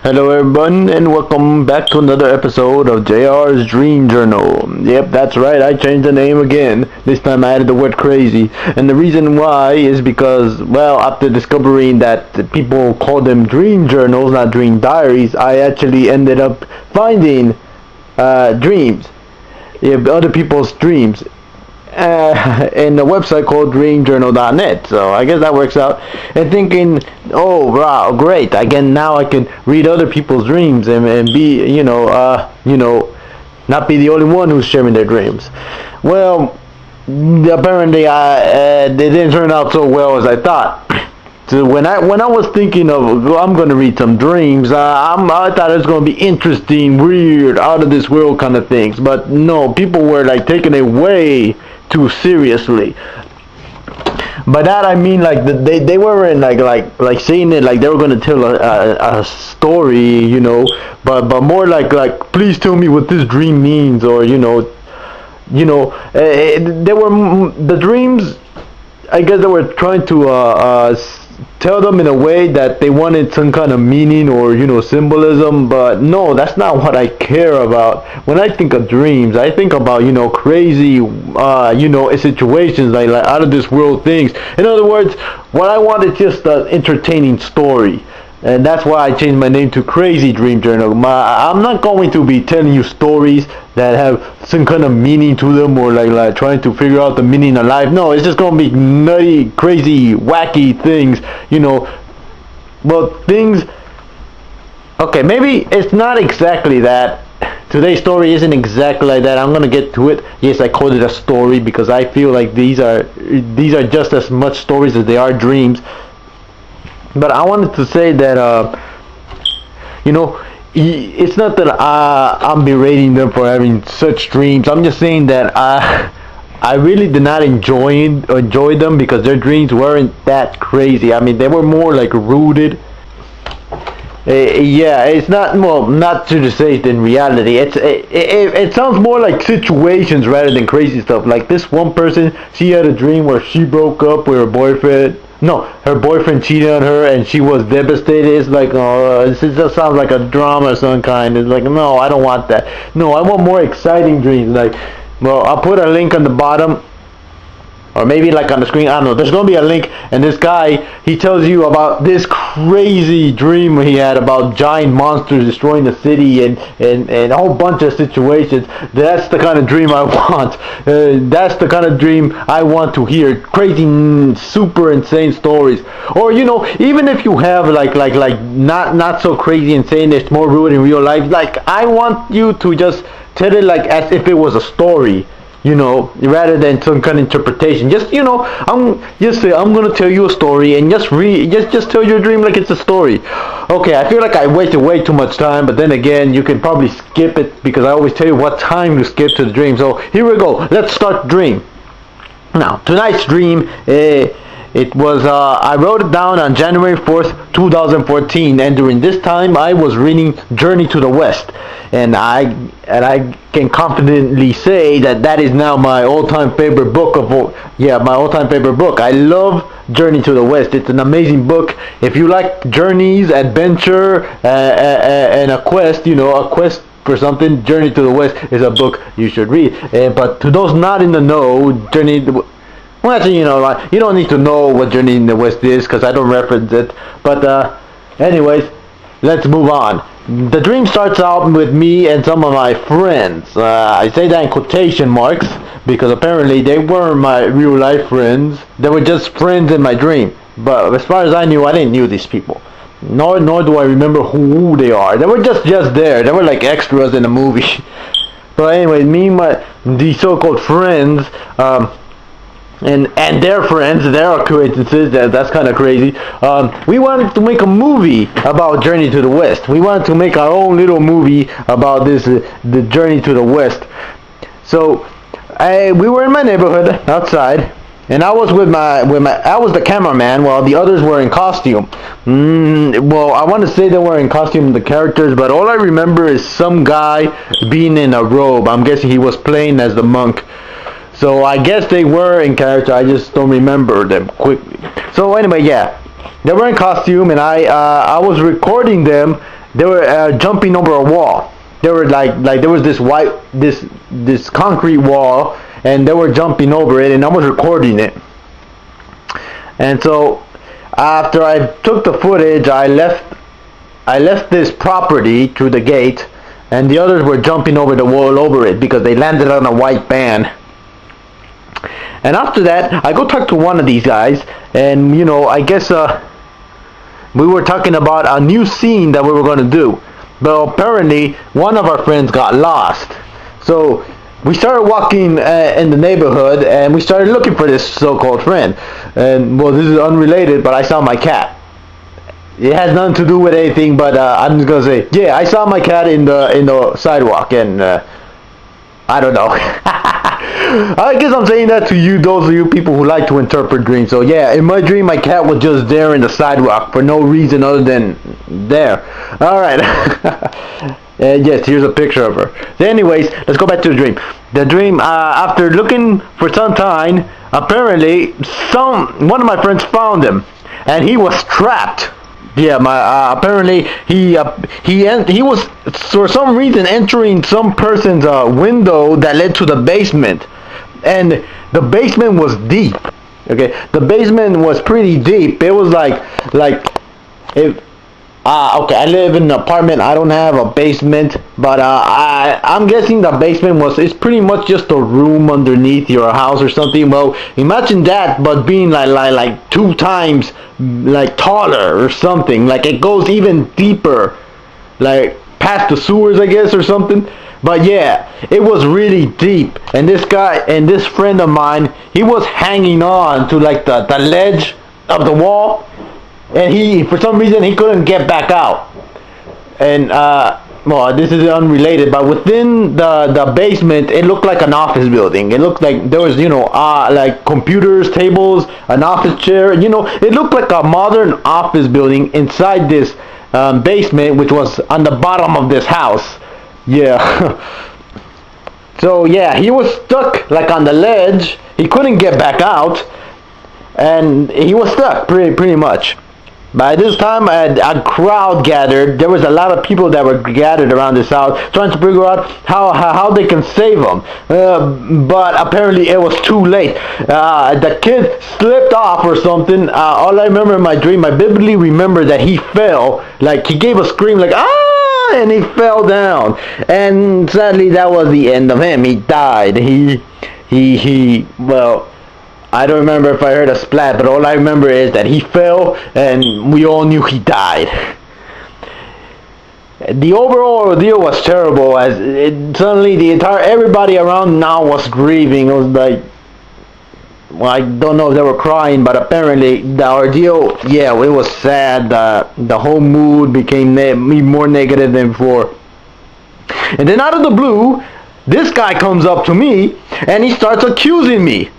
Hello everyone and welcome back to another episode of JR's Dream Journal. Yep, that's right, I changed the name again. This time I added the word crazy. And the reason why is because, well, after discovering that people call them dream journals, not dream diaries, I actually ended up finding dreams. Yeah, other people's dreams. In a website called dreamjournal.net, so I guess that works out. And thinking, oh wow, great, again now I can read other people's dreams and be not be the only one who's sharing their dreams. Well, apparently they didn't turn out so well as I thought. So when I was thinking of, well, I'm gonna read some dreams, I thought it was gonna be interesting, weird, out of this world kind of things. But no, people were like taking it way too seriously. By that I mean like they weren't like saying it like they were gonna tell a story, but more like please tell me what this dream means, or they were the dreams. I guess they were trying to tell them in a way that they wanted some kind of meaning or symbolism, but no, that's not what I care about. When I think of dreams, I think about crazy situations like out of this world things. In other words, what I want is just an entertaining story. And that's why I changed my name to Crazy Dream Journal. I'm not going to be telling you stories that have some kind of meaning to them, or like trying to figure out the meaning of life. No, it's just going to be nutty, crazy, wacky things, Well, things... Okay, maybe it's not exactly that. Today's story isn't exactly like that. I'm going to get to it. Yes, I called it a story because I feel like these are just as much stories as they are dreams. But I wanted to say that, it's not that I'm berating them for having such dreams. I'm just saying that I really did not enjoy them because their dreams weren't that crazy. I mean, they were more like rooted. Yeah, it's not to say it in reality. It sounds more like situations rather than crazy stuff. Like this one person, she had a dream where she broke up with her boyfriend. No, her boyfriend cheated on her and she was devastated. It's like, oh, this just sounds like a drama of some kind. It's like, no, I don't want that. No, I want more exciting dreams. Like, well, I'll put a link on the bottom, or maybe like on the screen, I don't know. There's going to be a link, and this guy, he tells you about this crazy dream he had about giant monsters destroying the city and a whole bunch of situations. That's the kind of dream I want. That's the kind of dream I want to hear. Crazy, super insane stories. Or, even if you have like not so crazy insane, it's more rooted in real life. Like, I want you to just tell it like as if it was a story. Rather than some kind of interpretation. Just, I'm gonna tell you a story and just tell your dream like it's a story. Okay, I feel like I wasted way too much time, but then again, you can probably skip it because I always tell you what time to skip to the dream. So here we go. Let's start the dream. Now, tonight's dream, it was, I wrote it down on January 4th, 2014, and during this time I was reading Journey to the West, and I can confidently say that is now my all-time favorite book my all-time favorite book. I love Journey to the West. It's an amazing book. If you like journeys, adventure, and a quest, for something, Journey to the West is a book you should read. But to those not in the know, well, actually, you don't need to know what Journey in the West is because I don't reference it. But anyways, let's move on. The dream starts out with me and some of my friends. I say that in quotation marks because apparently they weren't my real life friends. They were just friends in my dream. But as far as I knew, I didn't know these people. Nor do I remember who they are. They were just there. They were like extras in the movie. But anyway, me and these so-called friends, and their friends, their acquaintances, that's kind of crazy. We wanted to make a movie about Journey to the West. We wanted to make our own little movie about the Journey to the West. So we were in my neighborhood outside, and I was I was the cameraman while the others were in costume. Well, I want to say they were in costume, the characters, but all I remember is some guy being in a robe. I'm guessing he was playing as the monk. So I guess they were in character, I just don't remember them quickly. So anyway, yeah, they were in costume, and I was recording them they were jumping over a wall. They were like there was this concrete wall, and they were jumping over it, and I was recording it. And so after I took the footage, I left this property through the gate, and the others were jumping over the wall over it because they landed on a white van. And after that, I go talk to one of these guys, and I guess we were talking about a new scene that we were going to do. But apparently, one of our friends got lost. So we started walking in the neighborhood, and we started looking for this so-called friend. And well, this is unrelated, but I saw my cat. It has nothing to do with anything, but I'm just gonna say, yeah, I saw my cat in the sidewalk, and I don't know. I guess I'm saying that to you, those of you people who like to interpret dreams. So yeah, in my dream, my cat was just there in the sidewalk for no reason other than there. All right. Yes, here's a picture of her. So anyways, let's go back to the dream. The dream, after looking for some time, apparently one of my friends found him, and he was trapped. Yeah, apparently he was for some reason entering some person's window that led to the basement, and the basement was deep. Okay, the basement was pretty deep. It was like if okay, I live in an apartment. I don't have a basement, but I'm guessing the basement it's pretty much just a room underneath your house or something. Well, imagine that, but being like 2 times like taller or something. Like it goes even deeper, like past the sewers, I guess, or something. But yeah, it was really deep, and this guy and this friend of mine, he was hanging on to like the ledge of the wall. And for some reason, he couldn't get back out. And, well, this is unrelated, but within the basement, it looked like an office building. It looked like there was, like computers, tables, an office chair. It looked like a modern office building inside this basement, which was on the bottom of this house. Yeah. So, yeah, he was stuck, like, on the ledge. He couldn't get back out. And he was stuck, pretty much. By this time, a crowd gathered. There was a lot of people that were gathered around this house trying to figure out how they can save him. But apparently it was too late. The kid slipped off or something. All I remember in my dream, I vividly remember that he fell. Like, he gave a scream like, ah! And he fell down. And sadly, that was the end of him. He died. Well, I don't remember if I heard a splat, but all I remember is that he fell, and we all knew he died. The overall ordeal was terrible, as suddenly everybody around now was grieving. It was like, well, I don't know if they were crying, but apparently the ordeal, yeah, it was sad. The whole mood became even more negative than before. And then out of the blue, this guy comes up to me, and he starts accusing me.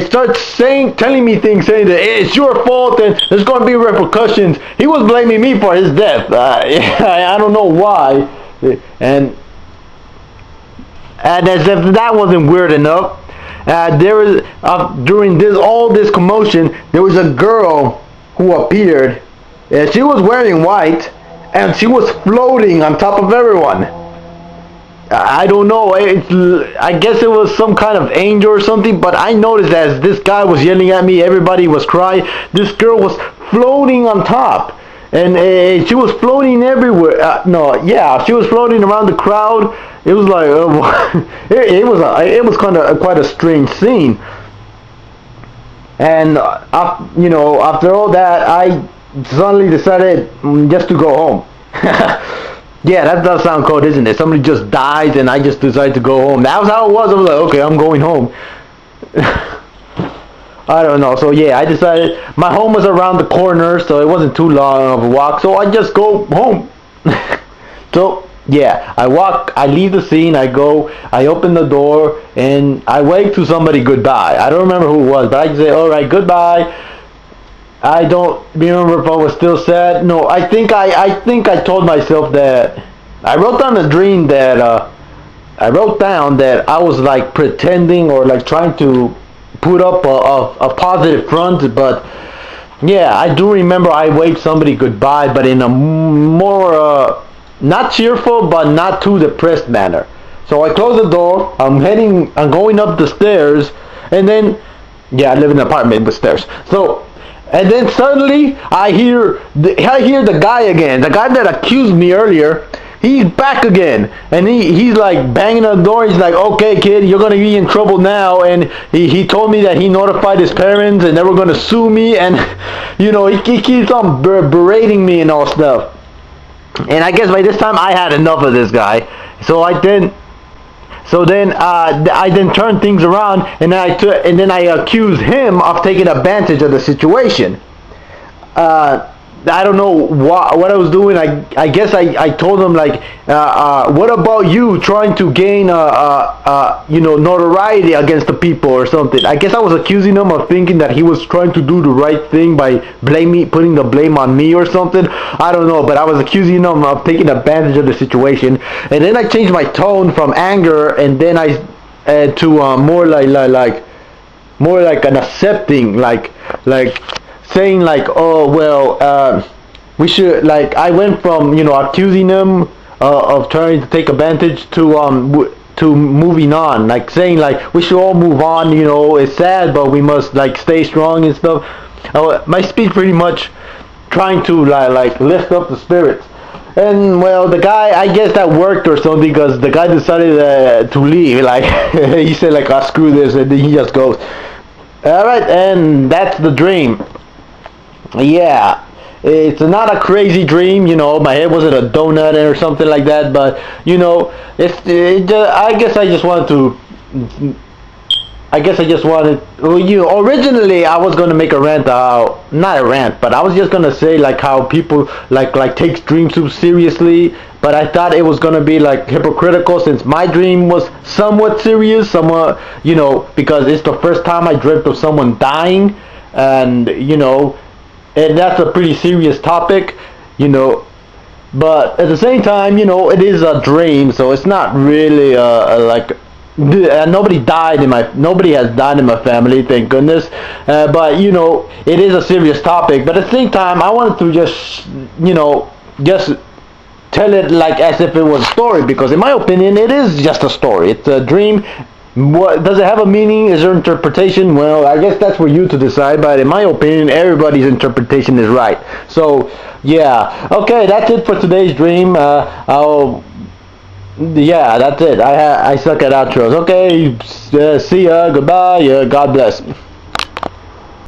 Starts telling me things, saying that it's your fault and there's going to be repercussions. He was blaming me for his death. I don't know why. And as if that wasn't weird enough, there was during all this commotion, there was a girl who appeared. She was wearing white, and she was floating on top of everyone. I don't know, I guess it was some kind of angel or something, but I noticed as this guy was yelling at me, everybody was crying, this girl was floating on top, and she was floating everywhere. She was floating around the crowd. It was like, it was kind of quite a strange scene. And, after all that, I suddenly decided just to go home. Yeah, that does sound cold, isn't it? Somebody just dies and I just decided to go home. That was how it was. I was like, okay, I'm going home. I don't know. So yeah, I decided my home was around the corner, so it wasn't too long of a walk. So I just go home. So yeah, I leave the scene, I open the door, and I wave to somebody goodbye. I don't remember who it was, but I just say, alright, goodbye. I don't remember if I was still sad. No, I think I told myself that I wrote down a dream that I wrote down that I was like pretending or like trying to put up a positive front, but Yeah, I do remember I waved somebody goodbye, but in a more not cheerful but not too depressed manner. So I close the door. I'm going up the stairs, and then yeah, I live in an apartment with stairs. So and then suddenly I hear the guy again, the guy that accused me earlier. He's back again, and he's like banging on the door. He's like, "Okay, kid, you're gonna be in trouble now." And he told me that he notified his parents, and they were gonna sue me. And he keeps on berating me and all stuff. And I guess by this time I had enough of this guy. I then turned things around, and then I accused him of taking advantage of the situation. I don't know what I was doing. I guess I told him like, what about you trying to gain notoriety against the people or something. I guess I was accusing him of thinking that he was trying to do the right thing by putting the blame on me or something. I don't know, but I was accusing him of taking advantage of the situation. And then I changed my tone from anger, and then to more like an accepting, like saying like, oh well, we should, like, I went from accusing him of trying to take advantage to moving on, like saying like we should all move on. It's sad, but we must like stay strong and stuff. My speech pretty much trying to like lift up the spirits. And well, the guy, I guess that worked or something, because the guy decided to leave. Like he said like, "Ah, screw this," and then he just goes. All right, and that's the dream. Yeah, it's not a crazy dream. My head wasn't a donut or something like that, but I guess I just wanted. Well, originally I was gonna make a rant, not a rant, but I was just gonna say like how people like takes dreams too seriously. But I thought it was gonna be like hypocritical, since my dream was somewhat serious, because it's the first time I dreamt of someone dying, and and that's a pretty serious topic. But at the same time, it is a dream, so it's not really like. Nobody has died in my family, thank goodness. But it is a serious topic. But at the same time, I wanted to just tell it like as if it was a story, because in my opinion, it is just a story. It's a dream. What does it have a meaning? Is there interpretation? Well, I guess that's for you to decide. But in my opinion, everybody's interpretation is right. So yeah, okay, that's it for today's dream. Yeah, that's it. I suck at outros. Okay, see ya. Goodbye. God bless.